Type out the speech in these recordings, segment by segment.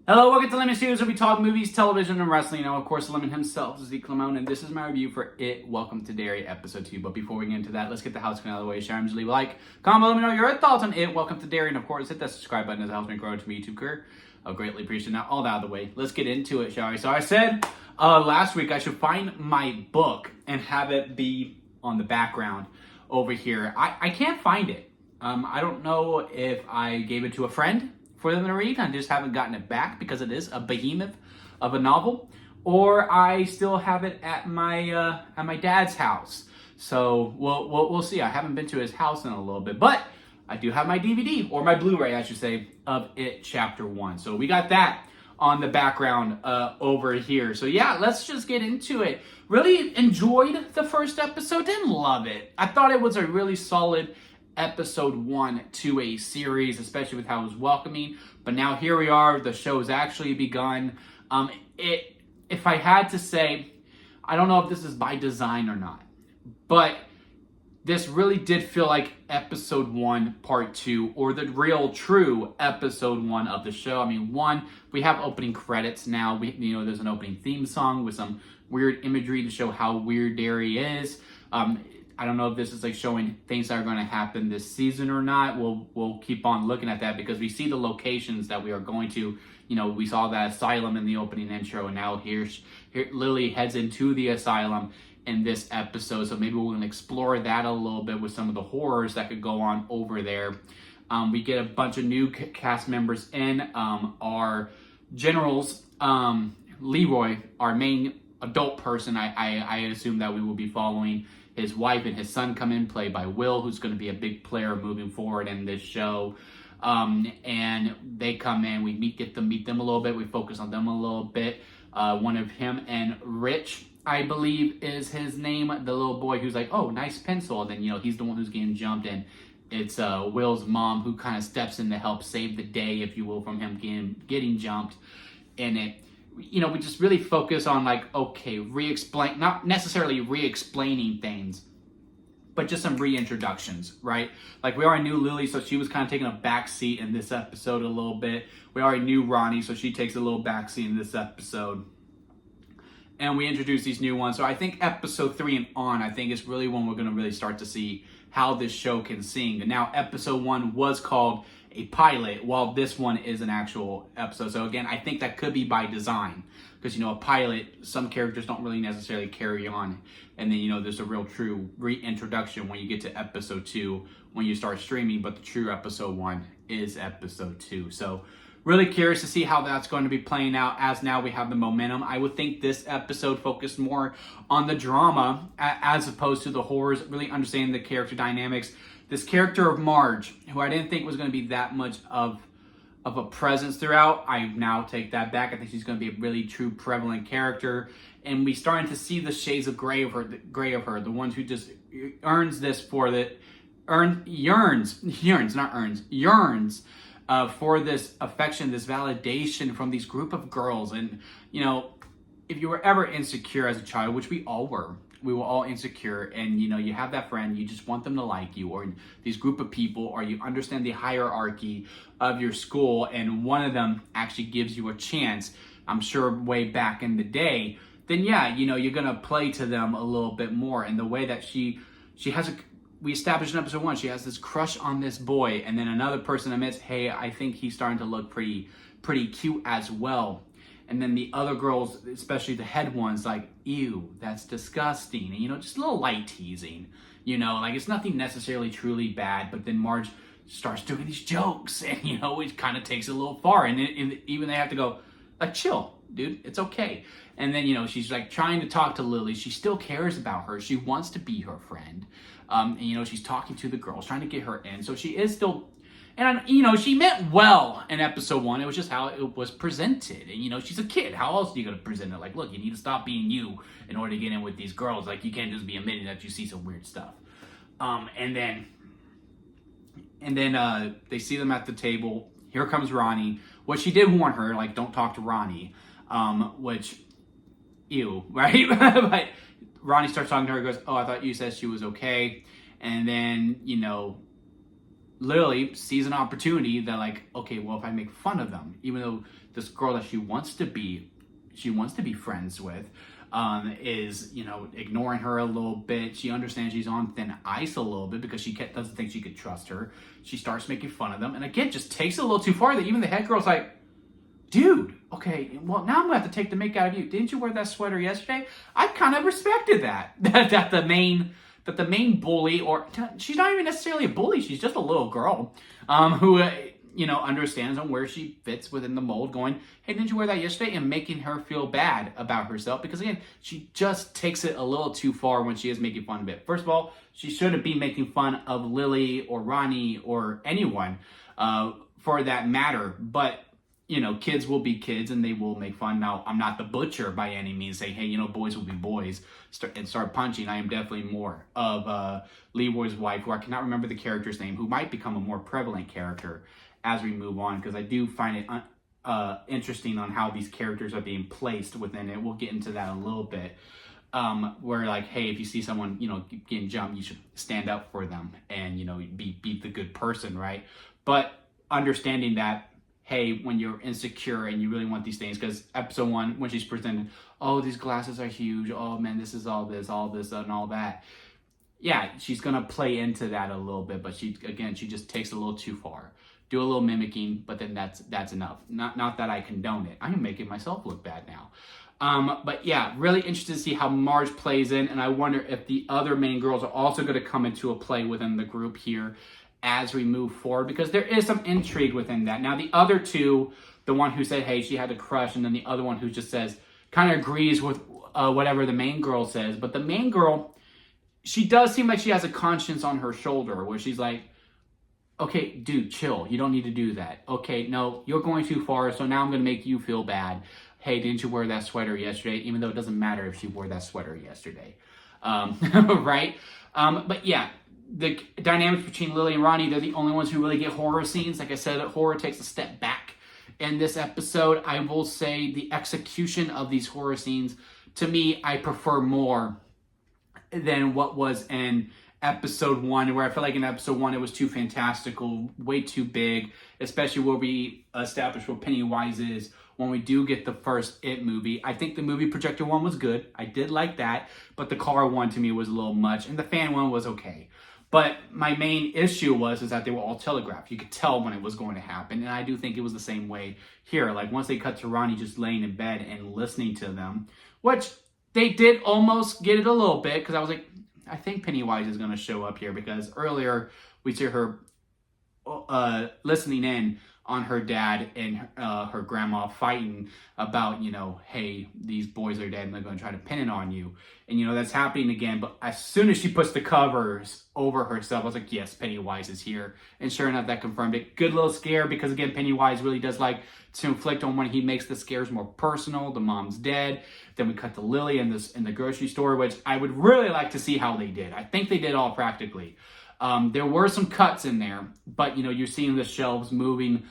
Hello, welcome to Lemon Studios, where we talk movies, television, and wrestling. Now, of course, Lemon himself is the Clamone, and this is my review for It, Welcome to Derry, Episode 2. But before we get into that, let's get the house clean out of the way. Share, leave a like, comment, let me know your thoughts on It, Welcome to Derry, and of course, hit that subscribe button as it helps me grow into my YouTube career. I'll greatly appreciate that. All that out of the way. Let's get into it, shall we? So I said last week I should find my book and have it be on the background over here. I can't find it. I don't know if I gave it to a friend for them to read. I just haven't gotten it back because it is a behemoth of a novel, or I still have it at my dad's house. So we'll see. I haven't been to his house in a little bit, but I do have my DVD, or my Blu-ray, I should say, of It Chapter 1. So we got that on the background over here. So yeah, let's just get into it. Really enjoyed the first episode. Didn't love it. I thought it was a really solid episode 1 to a series, especially with how it was welcoming. But now here we are. The show's actually begun. If I had to say, I don't know if this is by design or not, but this really did feel like episode 1 part 2, or the real true episode 1 of the show. I mean, we have opening credits now. There's an opening theme song with some weird imagery to show how weird Derry is. I don't know if this is like showing things that are going to happen this season or not. We'll keep on looking at that because we see the locations that we are going to. We saw that asylum in the opening intro, and now here Lily heads into the asylum in this episode. So maybe we're going to explore that a little bit with some of the horrors that could go on over there. We get a bunch of new cast members in. Our generals, Leroy, our main adult person, I assume that we will be following. His wife and his son come in, played by Will, who's going to be a big player moving forward in this show. And they come in, we get to meet them a little bit, we focus on them a little bit. One of him and Rich, I believe is his name, the little boy who's like, oh, nice pencil. And then, he's the one who's getting jumped, and it's Will's mom who kind of steps in to help save the day, if you will, from him getting jumped in it. We just really focus on not necessarily re-explaining things, but just some reintroductions, right? Like, we already knew Lily, so she was kind of taking a back seat in this episode a little bit. We already knew Ronnie, so she takes a little back seat in this episode. And we introduce these new ones. So I think episode 3 and on, I think is really when we're going to really start to see how this show can sing. And now episode 1 was called a pilot, while this one is an actual episode. So again, I think that could be by design, because a pilot, some characters don't really necessarily carry on, and then there's a real true reintroduction when you get to episode 2 when you start streaming. But the true episode 1 is episode 2. So really curious to see how that's going to be playing out, as now we have the momentum. I would think this episode focused more on the drama as opposed to the horrors, really understanding the character dynamics. This character of Marge, who I didn't think was going to be that much of a presence throughout, I now take that back. I think she's going to be a really true prevalent character, and we starting to see the shades of gray of her, the ones who just yearns for this affection, this validation from these group of girls. And if you were ever insecure as a child, which we all were. We were all insecure, and you have that friend, you just want them to like you, or these group of people, or you understand the hierarchy of your school, and one of them actually gives you a chance, I'm sure way back in the day, then yeah, you're gonna play to them a little bit more. And the way that she has we established in episode 1, she has this crush on this boy, and then another person admits, hey, I think he's starting to look pretty cute as well. And then the other girls, especially the head ones, like, ew, that's disgusting. And, just a little light teasing. It's nothing necessarily truly bad. But then Marge starts doing these jokes, and, it kind of takes it a little far. And even they have to go, chill, dude, it's okay. And then, she's like trying to talk to Lily. She still cares about her. She wants to be her friend. And, she's talking to the girls, trying to get her in. So she is still... And, she meant well in episode 1. It was just how it was presented. And, she's a kid. How else are you going to present it? Like, look, you need to stop being you in order to get in with these girls. Like, you can't just be admitting that you see some weird stuff. And then they see them at the table. Here comes Ronnie. What she did warn her, like, don't talk to Ronnie. Which, ew, right? But Ronnie starts talking to her, goes, oh, I thought you said she was okay. And then, Lily sees an opportunity that, like, okay, well, if I make fun of them, even though this girl that she wants to be friends with, is, you know, ignoring her a little bit. She understands she's on thin ice a little bit because she doesn't think she could trust her. She starts making fun of them, and again, just takes it a little too far that even the head girl's like, dude, okay, well, now I'm gonna have to take the mick out of you. Didn't you wear that sweater yesterday? I kind of respected that. that the main bully, or she's not even necessarily a bully, she's just a little girl, who, you know, understands on where she fits within the mold, going, hey, didn't you wear that yesterday? And making her feel bad about herself, because again, she just takes it a little too far when she is making fun of it. First of all, she shouldn't be making fun of Lily or Ronnie or anyone, for that matter, but you know, kids will be kids and they will make fun. Now, I'm not the butcher by any means, saying, hey, you know, boys will be boys, start punching. I am definitely more of Leroy's wife, who I cannot remember the character's name, who might become a more prevalent character as we move on, because I do find it interesting on how these characters are being placed within it. We'll get into that a little bit. Where, like, hey, if you see someone, you know, getting jumped, you should stand up for them and, you know, be the good person, right? But understanding that, hey, when you're insecure and you really want these things, because episode 1, when she's presented, oh, these glasses are huge, oh man, this is all this, and all that. Yeah, she's gonna play into that a little bit, but she just takes it a little too far. Do a little mimicking, but then that's enough. Not that I condone it. I'm making myself look bad now. But yeah, really interested to see how Marge plays in, and I wonder if the other main girls are also gonna come into a play within the group here as we move forward, because there is some intrigue within that. Now, the other two, the one who said, hey, she had a crush, and then the other one who just says, kind of agrees with whatever the main girl says, but the main girl, she does seem like she has a conscience on her shoulder, where she's like, okay, dude, chill, you don't need to do that. Okay, no, you're going too far, so now I'm going to make you feel bad. Hey, didn't you wear that sweater yesterday? Even though it doesn't matter if she wore that sweater yesterday. Right? But yeah, the dynamics between Lily and Ronnie, they're the only ones who really get horror scenes. Like I said, horror takes a step back in this episode. I will say the execution of these horror scenes, to me, I prefer more than what was in episode 1, where I feel like in episode 1 it was too fantastical, way too big, especially where we establish what Pennywise is when we do get the first It movie. I think the movie projector one was good. I did like that, but the car one to me was a little much, and the fan one was okay. But my main issue was that they were all telegraphed. You could tell when it was going to happen. And I do think it was the same way here. Like, once they cut to Ronnie just laying in bed and listening to them, which they did almost get it a little bit, because I was like, I think Pennywise is going to show up here, because earlier we see her listening in on her dad and her grandma fighting about, you know, hey, these boys are dead and they're going to try to pin it on you. And, you know, that's happening again. But as soon as she puts the covers over herself, I was like, yes, Pennywise is here. And sure enough, that confirmed it. Good little scare, because, again, Pennywise really does like to inflict on when he makes the scares more personal. The mom's dead. Then we cut to Lily in the grocery store, which I would really like to see how they did. I think they did all practically. There were some cuts in there, but, you know, you're seeing the shelves moving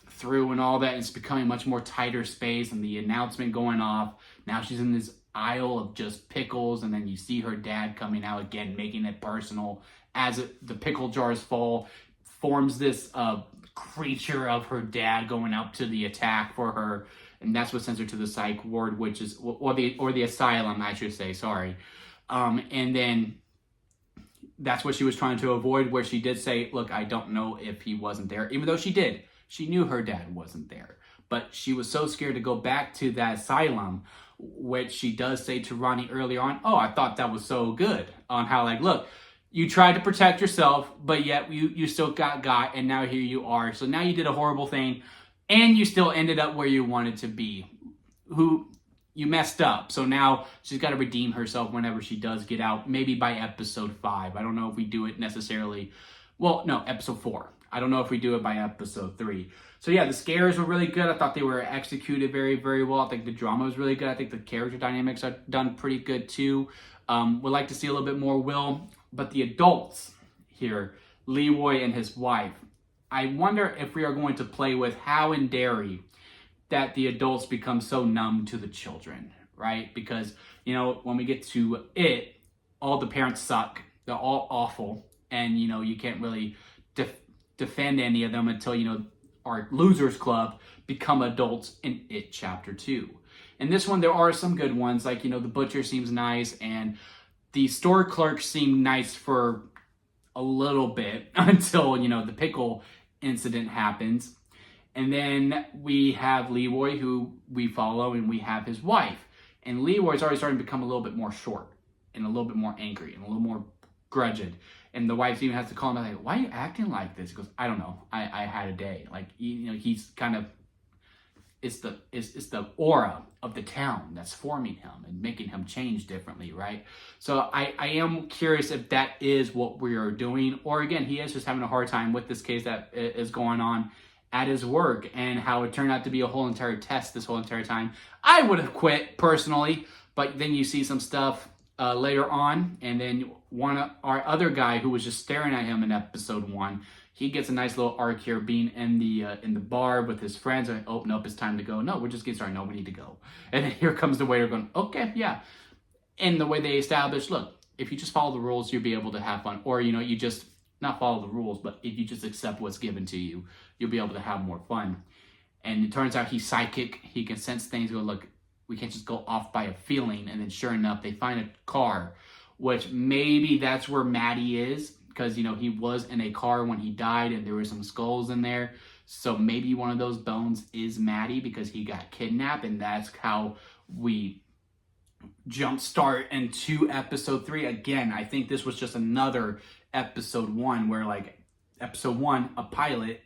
through and all that. And it's becoming much more tighter space, and the announcement going off. Now she's in this aisle of just pickles, and then you see her dad coming out again, making it personal as the pickle jars fall. Forms this creature of her dad going out to the attack for her, and that's what sends her to the psych ward, which is or the asylum, I should say. Sorry, and then that's what she was trying to avoid, where she did say, look, I don't know if he wasn't there, even though she did. She knew her dad wasn't there, but she was so scared to go back to that asylum, which she does say to Ronnie earlier on, oh, I thought that was so good, on how, like, look, you tried to protect yourself, but yet you still got, and now here you are. So now you did a horrible thing, and you still ended up where you wanted to be. You messed up. So now she's got to redeem herself whenever she does get out, maybe by episode 5. I don't know if we do it necessarily. Well, no, episode 4. I don't know if we do it by episode 3. So yeah, the scares were really good. I thought they were executed very, very well. I think the drama was really good. I think the character dynamics are done pretty good too. Would like to see a little bit more Will. But the adults here, Leroy and his wife, I wonder if we are going to play with how in Derry that the adults become so numb to the children, right? Because, you know, when we get to it, all the parents suck. They're all awful. And, you know, you can't really defend any of them until, our Losers Club become adults in It Chapter 2. In this one, there are some good ones, like, the butcher seems nice, and the store clerk seemed nice for a little bit until, the pickle incident happens. And then we have Leroy, who we follow, and we have his wife. And Leroy's already starting to become a little bit more short and a little bit more angry and a little more grudged. And the wife even has to call him like, why are you acting like this? He goes, I don't know. I had a day. Like, he's kind of, it's the aura of the town that's forming him and making him change differently, right? So I am curious if that is what we are doing, or again, he is just having a hard time with this case that is going on at his work, and how it turned out to be a whole entire test this whole entire time. I would have quit personally, but then you see some stuff later on, and then our other guy who was just staring at him in episode 1, he gets a nice little arc here, being in the bar with his friends. And oh nope, it's time to go. No, we're just getting started. No, we need to go. And then here comes the waiter going, okay, yeah. And the way they establish, look, if you just follow the rules, you'll be able to have fun. Or you just not follow the rules, but if you just accept what's given to you, you'll be able to have more fun. And it turns out he's psychic. He can sense things. Go, look, we can't just go off by a feeling. And then sure enough, they find a car, which maybe that's where Maddie is, because, he was in a car when he died and there were some skulls in there. So maybe one of those bones is Maddie because he got kidnapped, and that's how we jumpstart into episode 3. Again, I think this was just another episode 1 where, like, episode 1, a pilot,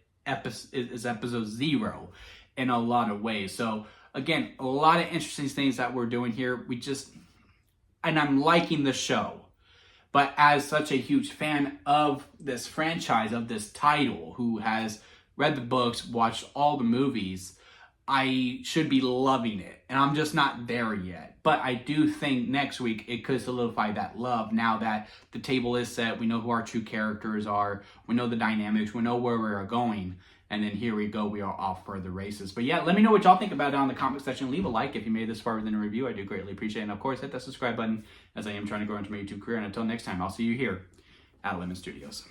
is episode 0 in a lot of ways. So again, a lot of interesting things that we're doing here. And I'm liking the show, but as such a huge fan of this franchise, of this title, who has read the books, watched all the movies, I should be loving it. And I'm just not there yet. But I do think next week it could solidify that love now that the table is set. We know who our true characters are. We know the dynamics. We know where we are going. And then here we go. We are off for the races. But yeah, let me know what y'all think about it on the comment section. Leave a like if you made it this far within a review. I do greatly appreciate it. And of course, hit that subscribe button as I am trying to grow into my YouTube career. And until next time, I'll see you here at Lemon Studios.